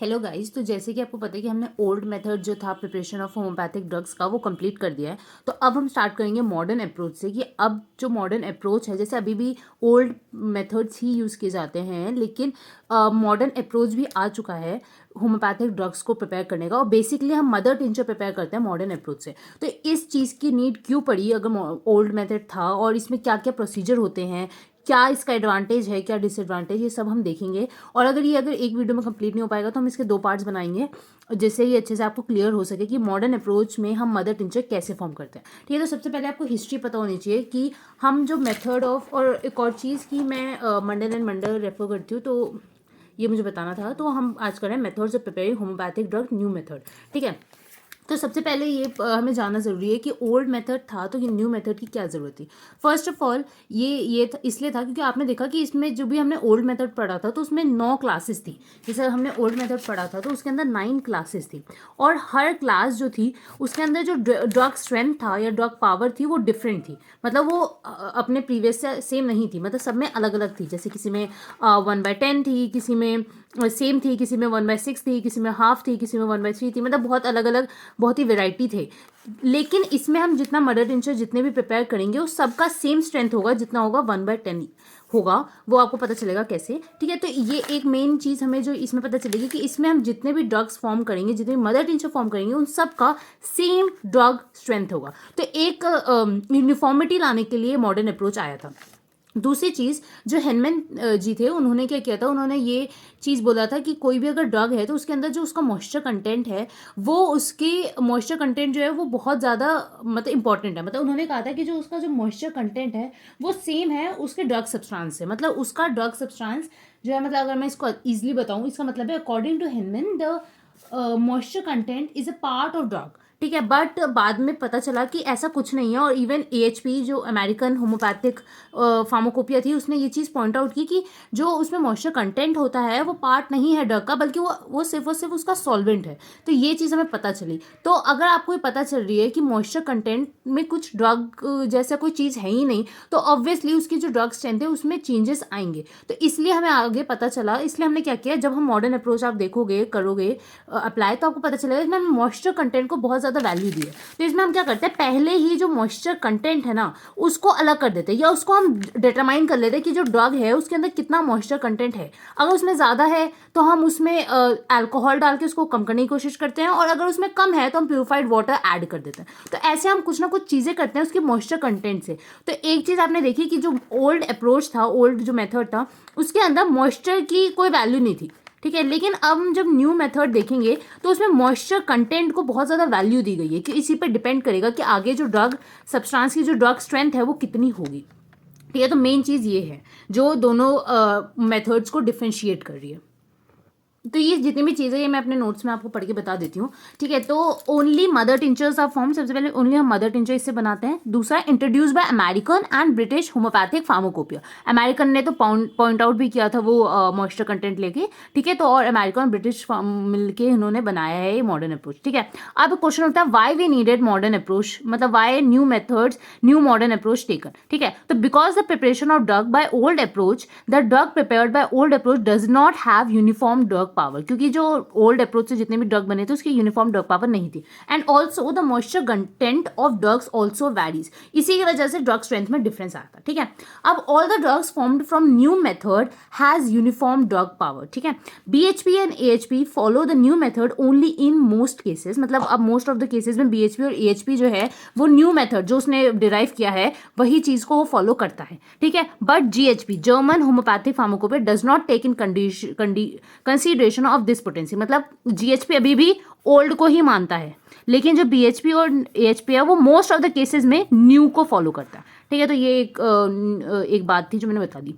Hello guys, तो जैसे कि आपको पता है कि हमने ओल्ड मेथड जो था प्रिपरेशन ऑफ होम्योपैथिक ड्रग्स का वो कंप्लीट कर दिया है। तो अब हम स्टार्ट करेंगे मॉडर्न अप्रोच से कि अब जो मॉडर्न अप्रोच है, जैसे अभी भी ओल्ड मेथड्स ही यूज़ किए जाते हैं, लेकिन मॉडर्न अप्रोच भी आ चुका है होम्योपैथिक ड्रग्स को प्रिपेयर करने का। और बेसिकली हम मदर टिंचर प्रिपेयर करते हैं मॉडर्न अप्रोच से। तो इस चीज़ की नीड क्यों पड़ी अगर ओल्ड मेथड था, और इसमें क्या क्या प्रोसीजर होते हैं, क्या इसका एडवांटेज है, क्या डिसएडवांटेज, ये सब हम देखेंगे। और अगर एक वीडियो में कंप्लीट नहीं हो पाएगा तो हम इसके 2 पार्ट्स बनाएंगे, जिससे ये अच्छे से आपको क्लियर हो सके कि मॉडर्न अप्रोच में हम मदर टिंचर कैसे फॉर्म करते हैं। ठीक है, तो सबसे पहले आपको हिस्ट्री पता होनी चाहिए कि हम जो मेथड ऑफ, और एक और चीज़ कि मैं मंडल एंड मंडल रेफर करती हूँ, तो ये मुझे बताना था। तो हम आज करें methods of preparing homeopathic drug, new method. ठीक है, तो सबसे पहले ये हमें जानना ज़रूरी है कि ओल्ड मेथड था तो ये न्यू मेथड की क्या ज़रूरत थी। फर्स्ट ऑफ ऑल इसलिए था क्योंकि आपने देखा कि इसमें जो भी हमने ओल्ड मेथड पढ़ा था तो उसमें 9 क्लासेस थी। जैसे हमने ओल्ड मेथड पढ़ा था तो उसके अंदर 9 क्लासेस थी, और हर क्लास जो थी उसके अंदर जो ड्रग स्ट्रेंथ था या ड्रग पावर थी वो डिफरेंट थी। मतलब वो अपने प्रीवियस से सेम नहीं थी, मतलब सब में अलग अलग थी। जैसे किसी में 1/10 थी, किसी में सेम थी, किसी में 1/6 थी, किसी में हाफ थी, किसी में 1/3 थी। मतलब बहुत अलग अलग, बहुत ही वेराइटी थे। लेकिन इसमें हम जितना मदर टिंचर जितने भी प्रिपेयर करेंगे वो सबका सेम स्ट्रेंथ होगा, जितना होगा 1/10 होगा। वो आपको पता चलेगा कैसे। ठीक है, तो ये एक मेन चीज़ हमें जो इसमें पता चलेगी कि इसमें हम जितने भी ड्रग्स फॉर्म करेंगे, जितने भी मदर टिंचर फॉर्म करेंगे, उन सब का सेम ड्रग स्ट्रेंथ होगा। तो एक यूनिफॉर्मिटी लाने के लिए मॉडर्न अप्रोच आया था। दूसरी चीज़, जो हेनमैन जी थे, उन्होंने क्या किया था, उन्होंने ये चीज़ बोला था कि कोई भी अगर ड्रग है तो उसके अंदर जो उसका मॉइस्चर कंटेंट है, वो उसकी मॉइस्चर कंटेंट जो है वो बहुत ज़्यादा मतलब इंपॉर्टेंट है। मतलब उन्होंने कहा था कि जो उसका जो मॉइस्चर कंटेंट है वो सेम है उसके ड्रग सब्सटेंस से। मतलब उसका ड्रग सब्सटेंस जो है, मतलब अगर मैं इसको ईजिली बताऊँ, इसका मतलब है according to Hahnemann the moisture content is a part of drug. ठीक है, बट बाद में पता चला कि ऐसा कुछ नहीं है। और इवन AHP जो अमेरिकन होम्योपैथिक फार्माकोपिया थी, उसने ये चीज़ पॉइंट आउट की कि जो उसमें मॉइस्चर कंटेंट होता है वो पार्ट नहीं है ड्रग का, बल्कि वो सिर्फ उसका सॉल्वेंट है। तो ये चीज़ हमें पता चली। तो अगर आपको ये पता चल रही है कि मॉइस्चर कंटेंट में कुछ ड्रग जैसा कोई चीज़ है ही नहीं, तो ऑब्वियसली उसकी जो ड्रग स्ट्रेंथ है उसमें चेंजेस आएंगे। तो इसलिए हमें आगे पता चला, इसलिए हमने क्या किया, जब हम मॉडर्न अप्रोच आप देखोगे, करोगे अप्लाई, तो आपको पता चलेगा इसमें हम मॉइस्चर कंटेंट को बहुत ज़्यादा वैल्यू दी है। तो इसमें हम क्या करते हैं, पहले ही जो मॉइस्चर कंटेंट है ना उसको अलग कर देते हैं, या उसको हम डिटरमाइन कर लेते हैं कि जो ड्रग है उसके अंदर कितना मॉइस्चर कंटेंट है। अगर उसमें ज़्यादा है तो हम उसमें अल्कोहल डाल के उसको कम करने की कोशिश करते हैं, और अगर उसमें कम है तो हम प्योरीफाइड वाटर ऐड कर देते हैं। तो ऐसे हम कुछ ना कुछ चीज़ें करते हैं उसके मॉइस्चर कंटेंट से। तो एक चीज़ आपने देखी कि जो ओल्ड अप्रोच था, ओल्ड जो मेथड था, उसके अंदर मॉइस्चर की कोई वैल्यू नहीं थी। ठीक है, लेकिन अब हम जब न्यू मेथड देखेंगे तो उसमें मॉइस्चर कंटेंट को बहुत ज़्यादा वैल्यू दी गई है कि इसी पर डिपेंड करेगा कि आगे जो ड्रग सब्सटेंस की जो ड्रग स्ट्रेंथ है वो कितनी होगी। ठीक है, तो मेन चीज़ ये है जो दोनों मेथड्स को डिफ्रेंशिएट कर रही है। तो ये जितनी भी चीज़ें ये मैं अपने नोट्स में आपको पढ़ के बता देती हूँ। ठीक है, तो only mother tinctures of form, सबसे पहले ओनली हम मदर टिंचर इससे बनाते हैं। दूसरा, introduce by American and British homeopathic pharmacopoeia. American ने तो पॉइंट आउट भी किया था वो मॉइस्चर कंटेंट लेके। ठीक है, तो और अमेरिकन और ब्रिटिश मिलके इन्होंने बनाया है ये मॉडर्न अप्रोच। ठीक है, अब क्वेश्चन होता है why we needed modern approach, मतलब why new methods, new modern approach taken. ठीक है, तो because the preparation of drug by old approach, the drug prepared by old approach does not have uniform drug power, क्योंकि जो old approach से जितने भी drug बने थे उसकी यूनिफॉर्म ड्रग पावर नहीं थी। And also the moisture content of drugs also varies, इसी की वजह से ड्रग स्ट्रेंथ में डिफरेंस आता है। ठीक है, अब all the drugs formed from new method has uniform drug power. ठीक है, BHP and AHP follow the new method only in most cases, मतलब अब मोस्ट ऑफ द केसेस में BHP और AHP जो है वो न्यू मेथड जो उसने डिराइव किया है वही चीज को वो फॉलो करता है। ठीक है, but GHP German homeopathic pharmacopoeia does not take in consideration of this potency, मतलब GHP अभी भी ओल्ड को ही मानता है, लेकिन जो BHP और AHP है वो मोस्ट ऑफ द केसेस में न्यू को फॉलो करता है। ठीक है, तो ये एक बात थी जो मैंने बता दी।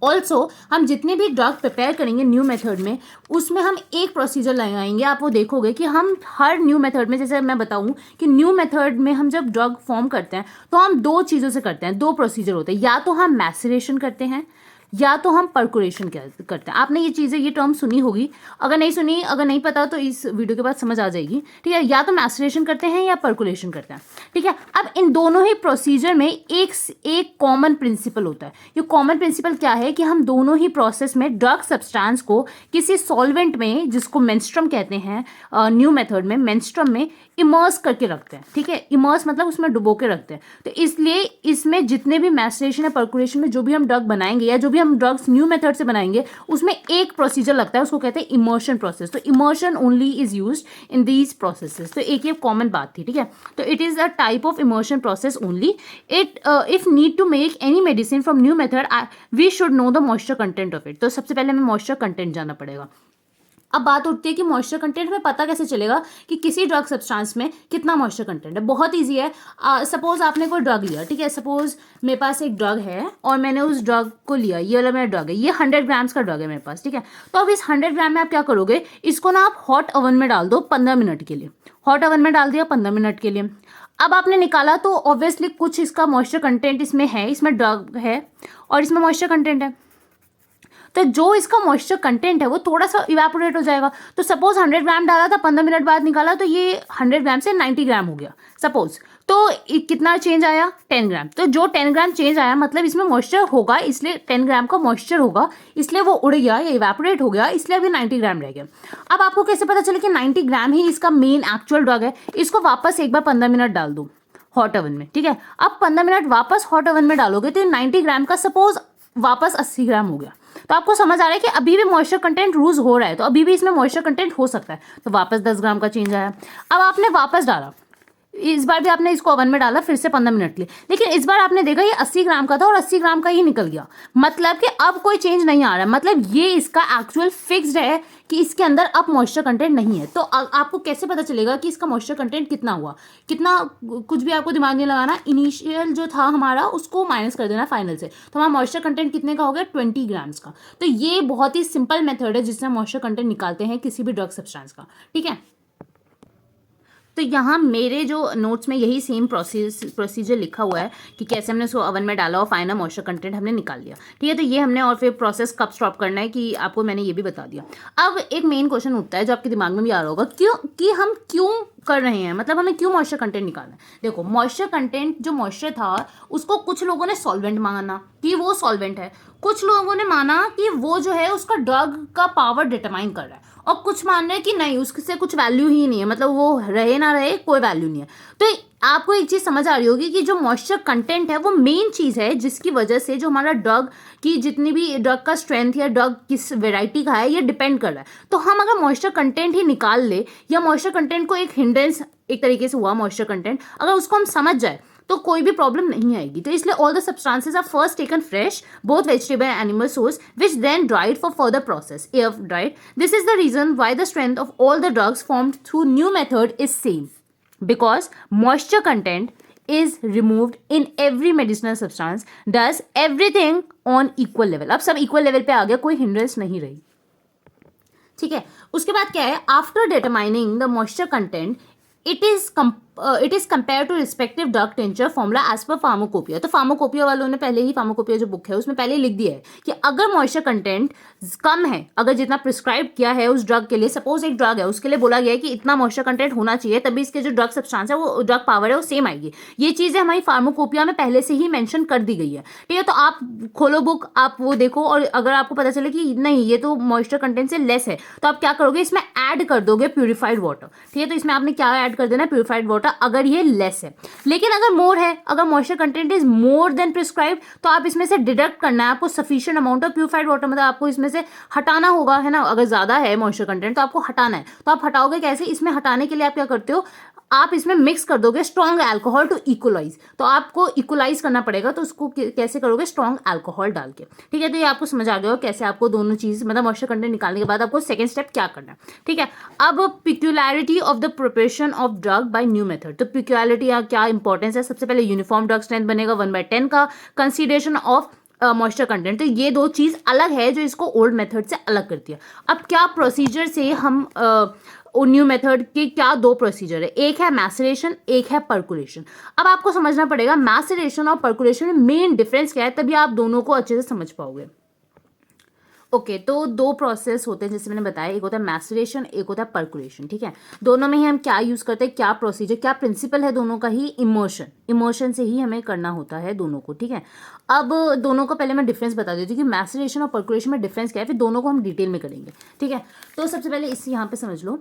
ऑल्सो हम जितने भी ड्रग प्रिपेयर करेंगे न्यू मेथड में, उसमें हम एक प्रोसीजर लगाएंगे। आप वो देखोगे कि हम हर न्यू मेथड में, जैसे मैं बताऊं कि न्यू मेथड में हम जब ड्रग फॉर्म करते हैं तो हम 2 चीज़ों से करते हैं, 2 प्रोसीजर होते हैं। या तो हम मैसरेशन करते हैं, या तो हम परकुलेशन करते हैं। आपने ये चीज़ें, ये टर्म सुनी होगी, अगर नहीं सुनी, अगर नहीं पता तो इस वीडियो के बाद समझ आ जाएगी, ठीक है। या तो मैसरेशन करते हैं या परकुलेशन करते हैं, ठीक है। अब इन दोनों ही प्रोसीजर में एक कॉमन प्रिंसिपल होता है। ये कॉमन प्रिंसिपल क्या है कि हम दोनों ही प्रोसेस में ड्रग सब्सटेंस को किसी सॉल्वेंट में, जिसको मेंस्ट्रुम कहते हैं न्यू मेथड में, मेंस्ट्रुम में इमर्स करके रखते हैं, ठीक है। इमर्स मतलब उसमें डुबो के रखते हैं। तो इसलिए इसमें जितने भी मैसरेशन या परकुलेशन में जो भी हम ड्रग बनाएंगे या जो भी हम ड्रग्स न्यू मेथड से बनाएंगे, उसमें एक प्रोसीजर लगता है, उसको कहते हैं इमर्शन प्रोसेस। तो immersion only is used in these processes. तो एक ये कॉमन बात थी, ठीक है। तो it is a type of immersion process only. It if need to make any medicine from new method, we should know the moisture content of it. तो सबसे पहले हमें मॉइस्चर कंटेंट जानना पड़ेगा। अब बात उठती है कि मॉइस्चर कंटेंट में पता कैसे चलेगा कि किसी ड्रग सब्सटेंस में कितना मॉइस्चर कंटेंट है। बहुत इजी है। सपोज आपने कोई ड्रग लिया, ठीक है। सपोज मेरे पास एक ड्रग है और मैंने उस ड्रग को लिया, ये वाला मेरा ड्रग है, ये 100 ग्राम्स का ड्रग है मेरे पास, ठीक है। तो अब इस 100 ग्राम में आप क्या करोगे, इसको ना आप हॉट ओवन में डाल दो 15 मिनट के लिए। हॉट ओवन में डाल दिया 15 मिनट के लिए। अब आपने निकाला तो ऑब्वियसली कुछ इसका मॉइस्चर कंटेंट इसमें है, इसमें ड्रग है और इसमें मॉइस्चर कंटेंट है। तो जो इसका मॉइस्चर कंटेंट है वो थोड़ा सा इवेपोरेट हो जाएगा। तो सपोज 100 ग्राम डाला था, 15 मिनट बाद निकाला तो ये 100 ग्राम से 90 ग्राम हो गया सपोज। तो कितना चेंज आया, 10 ग्राम। तो जो 10 ग्राम चेंज आया मतलब इसमें मॉइस्चर होगा, इसलिए 10 ग्राम का मॉइस्चर होगा, इसलिए वो उड़ गया या इवेपोरेट हो गया, इसलिए अभी 90 ग्राम रह गया। अब आपको कैसे पता चले कि 90 ग्राम ही इसका मेन एक्चुअल ड्रग है। इसको वापस एक बार 15 मिनट डाल दो हॉट ओवन में, ठीक है। अब 15 मिनट वापस हॉट ओवन में डालोगे तो 90 ग्राम का सपोज वापस 80 ग्राम हो गया। तो आपको समझ आ रहा है कि अभी भी मॉइस्चर कंटेंट लूज हो रहा है, तो अभी भी इसमें मॉइस्चर कंटेंट हो सकता है। तो वापस 10 ग्राम का चेंज आया। अब आपने वापस डाला, इस बार भी आपने इसको ओवन में डाला फिर से 15 मिनट के लिए, लेकिन इस बार आपने देखा ये 80 ग्राम का था और 80 ग्राम का ही निकल गया। मतलब कि अब कोई चेंज नहीं आ रहा है, मतलब ये इसका एक्चुअल फिक्स्ड है कि इसके अंदर अब मॉइस्चर कंटेंट नहीं है। तो आपको कैसे पता चलेगा कि इसका मॉइस्चर कंटेंट कितना हुआ, कितना, कुछ भी आपको दिमाग नहीं लगाना। इनिशियल जो था हमारा उसको माइनस कर देना फाइनल से। तो हमारा मॉइस्चर कंटेंट कितने का हो गया, 20 ग्राम्स का। तो ये बहुत ही सिंपल मेथड है जिससे मॉइस्चर कंटेंट निकालते हैं किसी भी ड्रग सब्सटेंस का, ठीक है। तो यहाँ मेरे जो नोट्स में यही सेम प्रोसीजर लिखा हुआ है कि कैसे हमने उसको ओवन में डाला और फाइनल मॉइस्चर कंटेंट हमने निकाल लिया, ठीक है। तो ये हमने, और फिर प्रोसेस कब स्टॉप करना है कि आपको मैंने ये भी बता दिया। अब एक मेन क्वेश्चन उठता है जो आपके दिमाग में भी आ रहा होगा, हम क्यों कर रहे हैं, मतलब हमें क्यों मॉइस्चर कंटेंट निकालना है। देखो, मॉइस्चर कंटेंट जो मॉइस्चर था उसको कुछ लोगों ने सॉल्वेंट माना कि वो सॉल्वेंट है, कुछ लोगों ने माना कि वो जो है उसका ड्रग का पावर डिटरमाइन कर रहा है, और कुछ मान रहे हैं कि नहीं, उससे कुछ वैल्यू ही नहीं है, मतलब वो रहे ना रहे कोई वैल्यू नहीं है। तो आपको एक चीज़ समझ आ रही होगी कि जो मॉइस्चर कंटेंट है वो मेन चीज़ है जिसकी वजह से जो हमारा ड्रग की जितनी भी ड्रग का स्ट्रेंथ या ड्रग किस वेराइटी का है ये डिपेंड कर रहा है। तो हम अगर मॉइस्चर कंटेंट ही निकाल ले, या मॉइस्चर कंटेंट को एक हिंड्रेंस एक तरीके से हुआ मॉइस्चर कंटेंट, अगर उसको हम समझ जाए तो कोई भी प्रॉब्लम नहीं आएगी। तो इसलिए all the substances are first taken fresh, both vegetable and animal source, which then dried for further process, air dried. This is the reason why the strength of all the drugs formed through new method is same, because moisture content is removed in every medicinal substance, does everything on equal level। अब सब equal level पे आ गया, कोई hindrance नहीं रही, ठीक है। उसके बाद क्या है, after determining the moisture content it is compare to respective drug tincture formula as per pharmacopoeia. तो फार्माकोपिया वालों ने पहले ही, फार्माकोपिया जो बुक है उसमें पहले ही लिख दिया है कि अगर मॉइस्चर कंटेंट कम है, अगर जितना प्रिस्क्राइब किया है उस ड्रग के लिए, सपोज एक ड्रग है उसके लिए बोला गया है कि इतना मॉइस्चर कंटेंट होना चाहिए, तभी इसके जो ड्रग सब्सटेंस है वो ड्रग पावर है वो सेम आएगी। ये चीज़ें हमारी फार्माकोपिया में पहले से ही मेंशन कर दी गई है, ठीक है। तो आप खोलो बुक, आप वो देखो, और अगर आपको पता चले कि नहीं ये तो मॉइस्चर कंटेंट से लेस है, तो आप क्या करोगे, इसमें ऐड कर दोगे प्यूरिफाइड वाटर, ठीक है। तो इसमें आपने क्या ऐड कर देना, प्यूरिफाइड वाटर, अगर ये लेस है। लेकिन अगर मोर है, अगर moisture content is more then prescribe, तो आप इसमें से डिडक्ट करना है आपको sufficient amount of purified water, मतलब आपको इसमें से हटाना होगा, है ना। अगर ज्यादा है मॉइस्चर कंटेंट तो आपको हटाना है, तो आप हटाओगे कैसे, इसमें हटाने के लिए आप क्या करते हो, आप इसमें मिक्स कर दोगे स्ट्रॉन्ग अल्कोहल टू इक्वलाइज। तो आपको इक्वलाइज करना पड़ेगा, तो उसको कैसे करोगे, स्ट्रॉन्ग अल्कोहल डाल के, ठीक है। तो ये आपको समझ आ गया कैसे आपको दोनों चीज, मतलब मॉइस्चर कंटेंट निकालने के बाद आपको सेकंड स्टेप क्या करना है, ठीक है। अब peculiarity of the preparation of drug by new method. तो पिक्यूलैरिटी क्या इंपॉर्टेंस है, सबसे पहले यूनिफॉर्म ड्रग स्ट्रेंथ बनेगा 1/10 का, कंसीडरेशन ऑफ मॉइस्चर कंटेंट। तो ये दो चीज़ अलग है जो इसको ओल्ड मेथड से अलग करती है। अब क्या प्रोसीजर से हम न्यू मेथड के क्या दो प्रोसीजर है, एक है मैसरेशन, एक है परकुलेशन। अब आपको समझना पड़ेगा मैसरेशन और परकुलेशन में मेन डिफरेंस क्या है, तभी आप दोनों को अच्छे से समझ पाओगे। ओके तो दो प्रोसेस होते हैं जैसे मैंने बताया, एक होता है मैसरेशन, एक होता है पर्कुलेशन, ठीक है। दोनों में ही हम क्या यूज़ करते हैं, क्या प्रोसीजर, क्या प्रिंसिपल है दोनों का ही, इमोशन, इमोशन से ही हमें करना होता है दोनों को, ठीक है। अब दोनों को पहले मैं डिफरेंस बता देती हूँ कि मैसरेशन और पर्कुलेशन में डिफरेंस क्या है, फिर दोनों को हम डिटेल में करेंगे, ठीक है। तो सबसे पहले इस यहाँ पे समझ लो,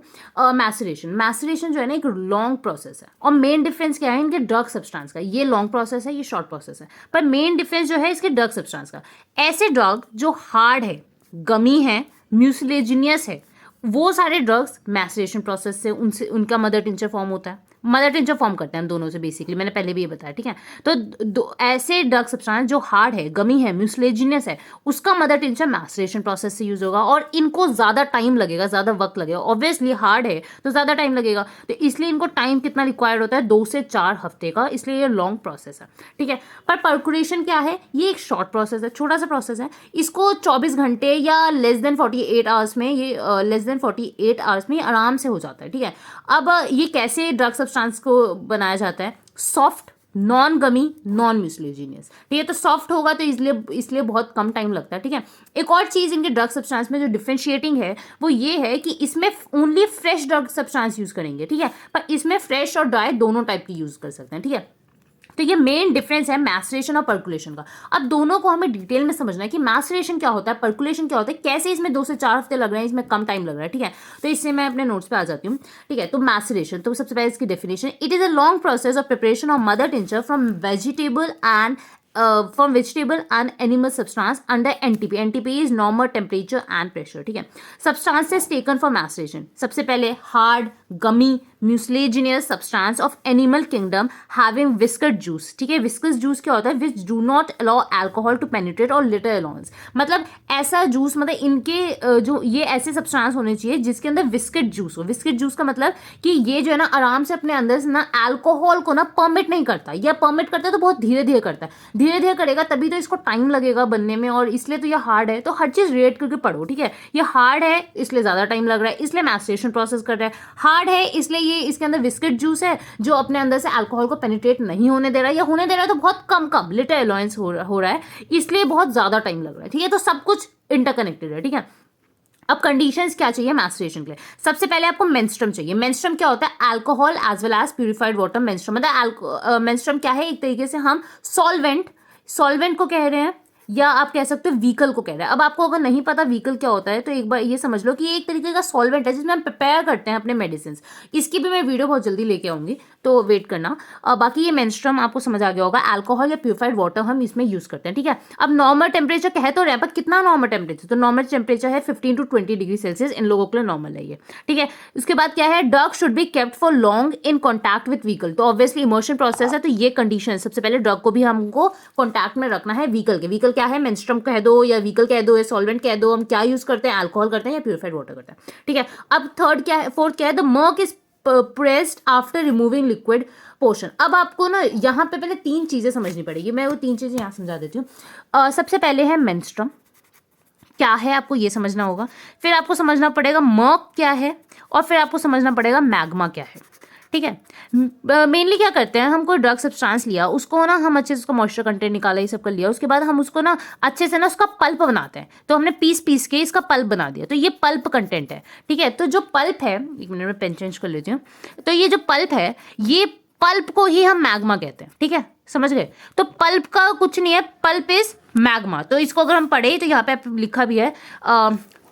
मैसरेशन, मैसरेशन जो है ना एक लॉन्ग प्रोसेस है, और मेन डिफरेंस क्या है इनके ड्रग सब्सटेंस का, ये लॉन्ग प्रोसेस है, ये शॉर्ट प्रोसेस है, पर मेन डिफरेंस जो है इसके ड्रग सब्सटेंस का। ऐसे ड्रग जो हार्ड है, गमी है, म्यूसिलेजिनियस है, वो सारे ड्रग्स मैसरेशन प्रोसेस से उनसे उनका मदर टिंचर फॉर्म होता है, मदर टिंचर फॉर्म करते हैं हम दोनों से बेसिकली, मैंने पहले भी ये बताया, ठीक है। तो ऐसे ड्रग सब्सटेंस जो हार्ड है, गमी है, म्यूसिलेजिनियस है, उसका मदर टिंचर मैसरेशन प्रोसेस से यूज होगा, और इनको ज़्यादा टाइम लगेगा, ज़्यादा वक्त लगेगा, ऑब्वियसली हार्ड है तो ज़्यादा टाइम लगेगा, तो इसलिए इनको टाइम कितना रिक्वायर्ड होता है, 2 से 4 हफ्ते का, इसलिए ये लॉन्ग प्रोसेस है, ठीक है। पर पर्कुलेशन क्या है, ये एक शॉर्ट प्रोसेस है, छोटा सा प्रोसेस है, इसको 24 घंटे या लेस देन 48 आवर्स में, ये लेस देन 48 आवर्स में आराम से हो जाता है, ठीक है। अब ये कैसे ड्रग सब्सटेंस को बनाया जाता है, सॉफ्ट, नॉन गमी, नॉन म्यूसिलेजिनियस, ठीक है। तो सॉफ्ट होगा तो इसलिए बहुत कम टाइम लगता है, ठीक है। एक और चीज़ इनके ड्रग सब्सटेंस में जो डिफरेंशिएटिंग है वो ये है कि इसमें only fresh drug substance use करेंगे, ठीक है, पर इसमें फ्रेश और ड्राई दोनों टाइप की यूज कर सकते हैं, ठीक है। तो ये मेन डिफरेंस है मैसरेशन और पर्कुलेशन का। अब दोनों को हमें डिटेल में समझना है कि मैसरेशन क्या होता है, पर्कुलेशन क्या होता है, कैसे इसमें 2 से 4 हफ्ते लग रहे हैं, इसमें कम टाइम लग रहा है, ठीक है। तो इससे मैं अपने नोट्स पे आ जाती हूँ, ठीक है। तो मैसरेशन, तो सबसे पहले इसकी definition, it is a long process of preparation of mother tincture from vegetable and animal substance under NTP. NTP is normal temperature and pressure, ठीक है। Substances taken for maceration, सबसे पहले hard, gummy, mucilaginous substance of animal kingdom having viscous juice, ठीक है। viscous juice क्या होता है, which do not allow alcohol to penetrate or little allowance, मतलब ऐसा जूस, मतलब इनके जो ये ऐसे सब्सटेंस होने चाहिए जिसके अंदर विस्केट जूस हो। विस्केट जूस का मतलब कि ये जो है ना आराम से अपने अंदर से ना अल्कोहल को ना परमिट नहीं करता, या परमिट करता है तो बहुत धीरे धीरे करता है, धीरे धीरे करेगा तभी तो इसको टाइम लगेगा बनने में, और इसलिए तो ये हार्ड है। तो हर चीज़ रेट करके पढ़ो, ठीक है। ये हार्ड है इसलिए ज़्यादा टाइम लग रहा है, इसलिए मैसरेशन प्रोसेस कर रहा है। हार्ड है इसलिए ये इसके अंदर विस्केट जूस है जो अपने अंदर से अल्कोहल को पेनिट्रेट नहीं होने दे रहा है, या होने दे रहा है तो बहुत कम लिटिल अलाउंस हो रहा है, इसलिए बहुत ज़्यादा टाइम लग रहा है, ठीक है। तो सब कुछ इंटरकनेक्टेड है, ठीक है। अब कंडीशंस क्या चाहिए मैसरेशन के लिए, सबसे पहले आपको मेंस्ट्रुम चाहिए। मेंस्ट्रुम क्या होता है, alcohol as well as purified water. Menstruum मतलब मेंस्ट्रुम क्या है, एक तरीके से हम सॉल्वेंट को कह रहे हैं, या आप कह सकते हो व्हीकल को कह रहे हैं। अब आपको अगर नहीं पता व्हीकल क्या होता है तो एक बार ये समझ लो कि ये एक तरीके का सॉल्वेंट है जिसमें हम प्रिपेयर करते हैं अपने मेडिसिन। इसकी भी मैं वीडियो बहुत जल्दी लेके आऊंगी, तो वेट करना। बाकी ये मेंस्ट्रुम आपको समझ आ गया होगा, अल्कोहल या प्यूरिफाइड वाटर हम इसमें यूज करते हैं, ठीक है। अब नॉर्मल टेम्परेचर कह तो रहे हैं, पर कितना नॉर्मल टेम्परेचर, तो नॉर्मल टेम्परेचर है 15 to 20 डिग्री सेल्सियस, इन लोगों के लिए नॉर्मल है ये, ठीक है। उसके बाद क्या है, drug should be kept for long in contact with vehicle, तो ऑब्वियसली इमोशन प्रोसेस है, तो ये कंडीशन, सबसे पहले ड्रग को भी हमको कॉन्टैक्ट में रखना है व्हीकल के। व्हीकल क्या है, मेंस्ट्रुम कह दो या व्हीकल कह दो या सॉल्वेंट कह दो, हम क्या यूज करते हैं, अल्कोहल करते हैं या प्यूरिफाइड वाटर करते हैं, ठीक है। अब थर्ड क्या है, फोर्थ क्या है, the marc is pressed after removing liquid portion. अब आपको ना यहाँ पे पहले 3 चीजें समझनी पड़ेगी, मैं वो 3 चीजें यहाँ समझा देती हूँ। सबसे पहले है मेंस्ट्रुम क्या है, आपको ये समझना होगा, फिर आपको समझना पड़ेगा मर्क क्या है, और फिर आपको समझना पड़ेगा मैग्मा क्या है, ठीक है। मेनली क्या करते हैं, हम कोई ड्रग सब्सटेंस लिया, उसको ना हम अच्छे से उसका मॉइस्चर कंटेंट निकाला, ये सब कर लिया, उसके बाद हम उसको ना अच्छे से ना उसका पल्प बनाते हैं, तो हमने पीस के इसका पल्प बना दिया, तो ये पल्प कंटेंट है, ठीक है। तो जो पल्प है, एक मिनट में पेन चेंज कर लेती हूँ, तो ये जो पल्प है, ये पल्प को ही हम मैग्मा कहते हैं, ठीक है, समझ गए। तो पल्प का कुछ नहीं है, पल्प इज मैग्मा। तो इसको अगर हम पढ़े तो यहाँ पे लिखा भी है,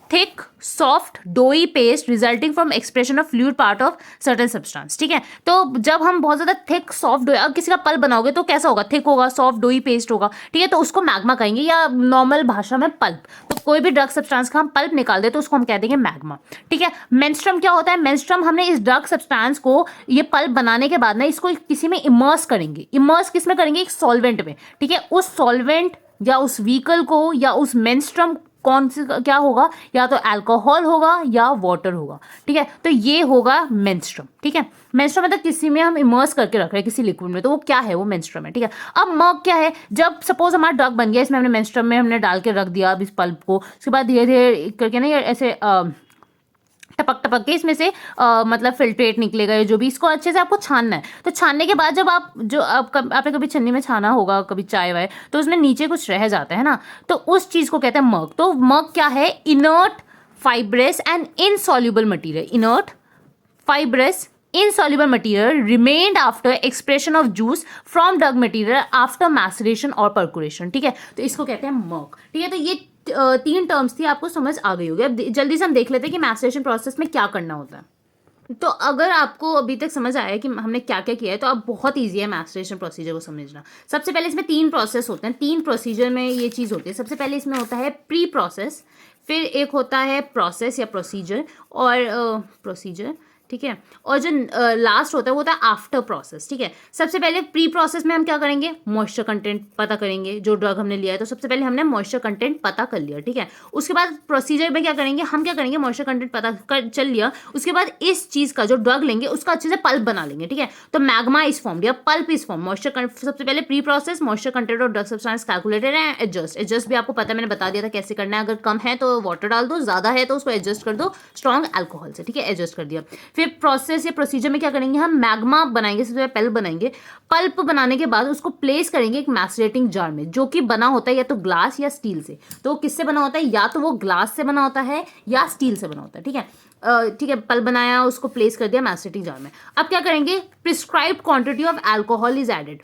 thick soft doughy paste resulting from expression of fluid part of certain substance, ठीक है। तो जब हम बहुत ज्यादा थिक सॉफ्ट डोई, अब किसी का पल्प बनाओगे तो कैसा होगा, थिक होगा, सॉफ्ट डोई पेस्ट होगा, ठीक है, तो उसको मैग्मा कहेंगे, या नॉर्मल भाषा में पल्प। तो कोई भी ड्रग सब्सटेंस का हम पल्प निकाल दे तो उसको हम कह देंगे मैग्मा, ठीक है। मेंस्ट्रुम क्या होता है, मेंस्ट्रुम हमने इस ड्रग सब्सटेंस को ये पल्प बनाने के बाद ना इसको किसी में इमर्स करेंगे, इमर्स किस में करेंगे, एक सॉल्वेंट में, ठीक है। उस सॉल्वेंट या उस व्हीकल को या उस मेंस्ट्रुम कौन सी क्या होगा, या तो अल्कोहल होगा या वाटर होगा, ठीक है। तो ये होगा मेंस्ट्रुम, ठीक है। मेंस्ट्रुम मतलब किसी में हम इमर्स करके रख रहे हैं किसी लिक्विड में, तो वो क्या है, वो मेंस्ट्रुम है, ठीक है। अब मर्क क्या है, जब सपोज हमारा ड्रग बन गया, इसमें हमने मेंस्ट्रुम में हमने डाल के रख दिया अब इस पल्प को, उसके बाद धीरे धीरे करके ना ये ऐसे टपक टपक के इसमें से मतलब फिल्ट्रेट निकलेगा या जो भी, इसको अच्छे से आपको छानना है। तो छानने के बाद जब आपने कभी छन्नी में छाना होगा कभी चाय वाय, तो उसमें नीचे कुछ रह जाता है ना, तो उस चीज़ को कहते हैं मग। तो मग क्या है? Inert fibrous and insoluble material. Inert, fibrous, insoluble material remained after expression of juice from drug material after maceration or percolation. ठीक है, तो इसको कहते हैं मग। ठीक है, तो ये 3 टर्म्स थी, आपको समझ आ गई होगी। अब जल्दी से हम देख लेते हैं कि मैसरेशन प्रोसेस में क्या करना होता है। तो अगर आपको अभी तक समझ आया कि हमने क्या क्या किया है, तो अब बहुत ईजी है मैसरेशन प्रोसीजर को समझना। सबसे पहले इसमें 3 प्रोसेस होते हैं, 3 प्रोसीजर में ये चीज़ होती है। सबसे पहले इसमें होता है प्री प्रोसेस, फिर एक होता है प्रोसेस या प्रोसीजर और प्रोसीजर, ठीक है, और जो लास्ट होता है वो होता है आफ्टर प्रोसेस। ठीक है, सबसे पहले प्री प्रोसेस में हम क्या करेंगे? मॉइस्चर कंटेंट पता करेंगे। जो ड्रग हमने लिया है तो सबसे पहले हमने मॉइस्चर कंटेंट पता कर लिया। ठीक है, उसके बाद प्रोसीजर में क्या करेंगे? हम क्या करेंगे? मॉइस्चर कंटेंट पता कर चल लिया, उसके बाद इस चीज़ का जो ड्रग लेंगे उसका अच्छे से पल्प बना लेंगे। ठीक है, तो मैग्मा इज फॉर्म या पल्प इज फॉर्म। मॉइस्चर सबसे पहले प्री प्रोसेस, मॉइस्चर कंटेंट और ड्रग सब्सटेंस कैलकुलेटेड है। एडजस्ट भी आपको पता है, मैंने बता दिया था कैसे करना है। अगर कम है तो वाटर डाल दो, ज़्यादा है तो उसको एडजस्ट कर दो स्ट्रॉन्ग अल्कोहल से। ठीक है, एडजस्ट कर दिया। फिर प्रोसेस या प्रोसीजर में क्या करेंगे? हम मैग्मा बनाएंगे, सबसे पहले पल्प बनाएंगे। पल्प बनाने के बाद उसको प्लेस करेंगे एक मैसरेटिंग जार में, जो कि बना होता है या तो ग्लास या स्टील से। तो किससे बना होता है? या तो वो ग्लास से बना होता है या स्टील से बना होता है। ठीक है, ठीक है, पल्प बनाया, उसको प्लेस कर दिया मैसरेटिंग जार में। अब क्या करेंगे? Prescribed quantity of alcohol is added.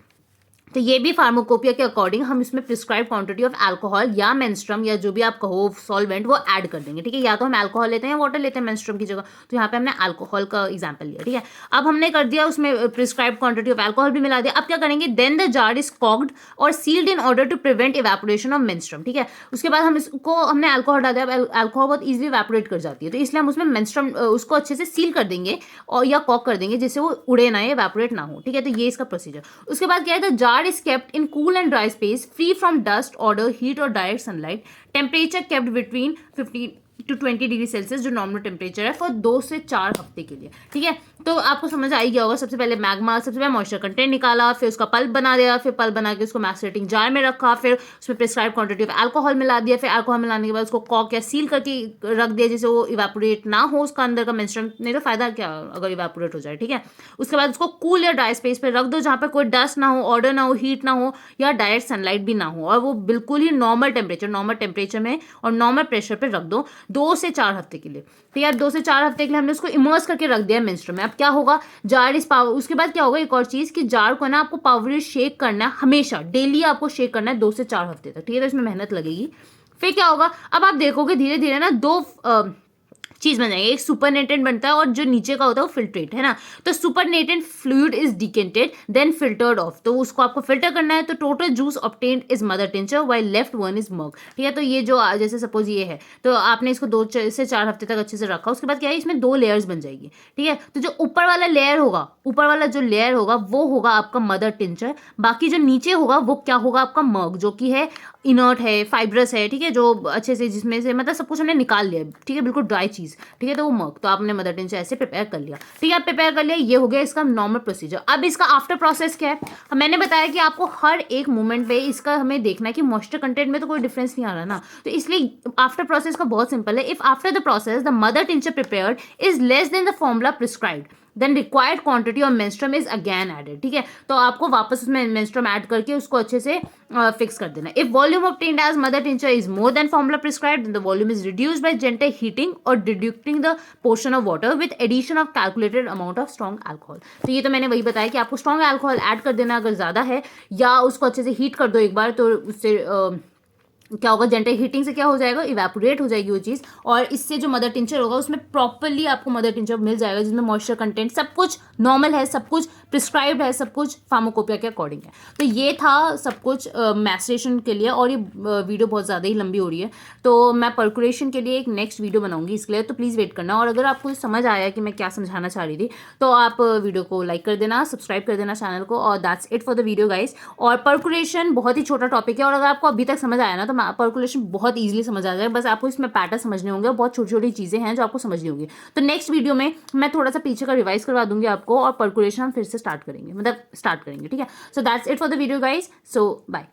तो ये भी फार्माकोपिया के अकॉर्डिंग हम इसमें प्रिस्क्राइब क्वांटिटी ऑफ अल्कोहल या मेंस्ट्रुम या जो भी आप कहो सॉल्वेंट वो ऐड कर देंगे। ठीक है, या तो हम अल्कोहल लेते हैं या वाटर लेते हैं मेंस्ट्रुम की जगह, तो यहाँ पे हमने अल्कोहल का एग्जांपल लिया। ठीक है, अब हमने कर दिया उसमें प्रिस्क्राइब क्वांटिटी ऑफ अल्कोहल भी मिला दिया। अब क्या करेंगे? Then the jar is corked और sealed in order to prevent evaporation of menstruum. ठीक है, उसके बाद हमने अल्कोहल डाल दिया। अल्कोहल बहुत ईजिली इवेपोरेट कर जाती है, तो इसलिए हम उसमें मेंस्ट्रुम उसको अच्छे से सील कर देंगे और या कॉक कर देंगे जिससे वो उड़े ना, इवेपोरेट ना हो। ठीक है, तो ये इसका प्रोसीजर। उसके बाद क्या है? The jar is kept in cool and dry space, free from dust, odor, heat or direct sunlight. Temperature kept between 15 to 20 degree Celsius, जो नॉर्मल टेम्परेचर है, फॉर 2 से 4 हफ्ते के लिए। ठीक है, तो आपको समझ आ ही गया होगा। सबसे पहले मैग्मा, सबसे पहले मॉइस्चर कंटेंट निकाला, फिर उसका पल्प बना दिया, फिर पल्प बना के उसको मैसरेटिंग जार में रखा, फिर उसमें प्रिस्क्राइब क्वांटिटी ऑफ अल्कोहल मिला दिया, फिर अल्कोहल मिलाने के बाद उसको कॉक या सील करके रख दिया जिससे वो इवेपोरेट ना हो उसका अंदर का मेंस्ट्रुम, नहीं तो फायदा क्या अगर इवेपोरेट हो जाए। ठीक है, उसके बाद उसको कूल या ड्राई स्पेस पर रख दो जहाँ पर कोई डस्ट ना हो, ऑर्डर ना हो, हीट ना हो या डायरेक्ट सनलाइट भी ना हो, और वो बिल्कुल ही नॉर्मल टेम्परेचर में और नॉर्मल प्रेशर पर रख दो 2 से 4 हफ्ते के लिए। ठीक है, 2 से 4 हफ्ते के लिए हमने उसको इमर्स करके रख दिया मेंस्ट्रुम में। अब क्या होगा? जार इस पावर, उसके बाद क्या होगा? एक और चीज कि जार को ना आपको पावर शेक करना है, हमेशा डेली आपको शेक करना है 2 से 4 हफ्ते तक। ठीक है, तो इसमें मेहनत लगेगी। फिर क्या होगा? अब आप देखोगे धीरे धीरे ना 2 चीज बन जाएगी। एक सुपरनेटेंट बनता है और जो नीचे का होता है वो फिल्ट्रेट है ना। तो supernatant fluid is decanted then filtered off, तो उसको आपको फिल्टर करना है। तो total juice obtained is mother tincture while left one is marc. ठीक है, तो ये जो जैसे सपोज ये है, तो आपने इसको 2 से 4 हफ्ते तक अच्छे से रखा। उसके बाद क्या है? इसमें 2 लेयर्स बन जाएगी। ठीक है, तो जो ऊपर वाला लेयर होगा, ऊपर वाला जो लेयर होगा वो होगा आपका मदर टिंचर। बाकी जो नीचे होगा वो क्या होगा? आपका मग, जो कि है इनर्ट है, फाइब्रस है। ठीक है, जो अच्छे से जिसमें से मतलब सब कुछ हमने निकाल लिया। ठीक है, बिल्कुल ड्राई चीज। ठीक है, तो वो मग, तो आपने मदर टिंचर ऐसे प्रिपेयर कर लिया। ठीक है, आप प्रिपेयर कर लिया, ये हो गया इसका नॉर्मल प्रोसीजर। अब इसका आफ्टर प्रोसेस क्या है? मैंने बताया कि आपको हर एक मोमेंट पे इसका हमें देखना है कि मॉइस्चर कंटेंट में तो कोई डिफरेंस नहीं आ रहा ना, तो इसलिए आफ्टर प्रोसेस का बहुत सिंपल है। If after the process the mother tincture prepared is less than the formula prescribed, then required quantity of menstruum is again added. ठीक है, तो आपको वापस उसमें मेंस्ट्रुम ऐड करके उसको अच्छे से फिक्स कर देना। If volume obtained as mother tincture is more than formula prescribed, then the volume is reduced by gentle heating और deducting the portion of water with addition of calculated amount of strong alcohol. तो ये तो मैंने वही बताया कि आपको strong alcohol add कर देना अगर ज्यादा है, या उसको अच्छे से हीट कर दो एक बार, तो उससे क्या होगा? जेंटल हीटिंग से क्या हो जाएगा? इवेपोरेट हो जाएगी वो चीज़, और इससे जो मदर टिंचर होगा उसमें प्रॉपरली आपको मदर टिंचर मिल जाएगा जिसमें मॉइस्चर कंटेंट सब कुछ नॉर्मल है, सब कुछ प्रिस्क्राइब्ड है, सब कुछ फार्माकोपिया के अकॉर्डिंग है। तो ये था सब कुछ मैसरेशन के लिए, और ये वीडियो बहुत ज़्यादा ही लंबी हो रही है, तो मैं पर्कुलेशन के लिए एक नेक्स्ट वीडियो बनाऊंगी इसके लिए, तो प्लीज़ वेट करना। और अगर आपको समझ आया कि मैं क्या समझाना चाह रही थी, तो आप वीडियो को लाइक कर देना, सब्सक्राइब कर देना चैनल को, और that's it for the video guys. और पर्कुलेशन बहुत ही छोटा टॉपिक है, और अगर आपको अभी तक समझ आया ना, तो पर्कुलेशन बहुत ईजिली समझ आ जाएगा। बस आपको इसमें पैटर्न समझने होंगे, बहुत छोटी छोटी चीज़ें हैं जो आपको समझनी होंगी। तो नेक्स्ट वीडियो में मैं थोड़ा सा पीछे का रिवाइज करवा दूंगी आपको, और पर्कुलेशन हम फिर से स्टार्ट करेंगे। ठीक है, so that's it for the video guys, so bye.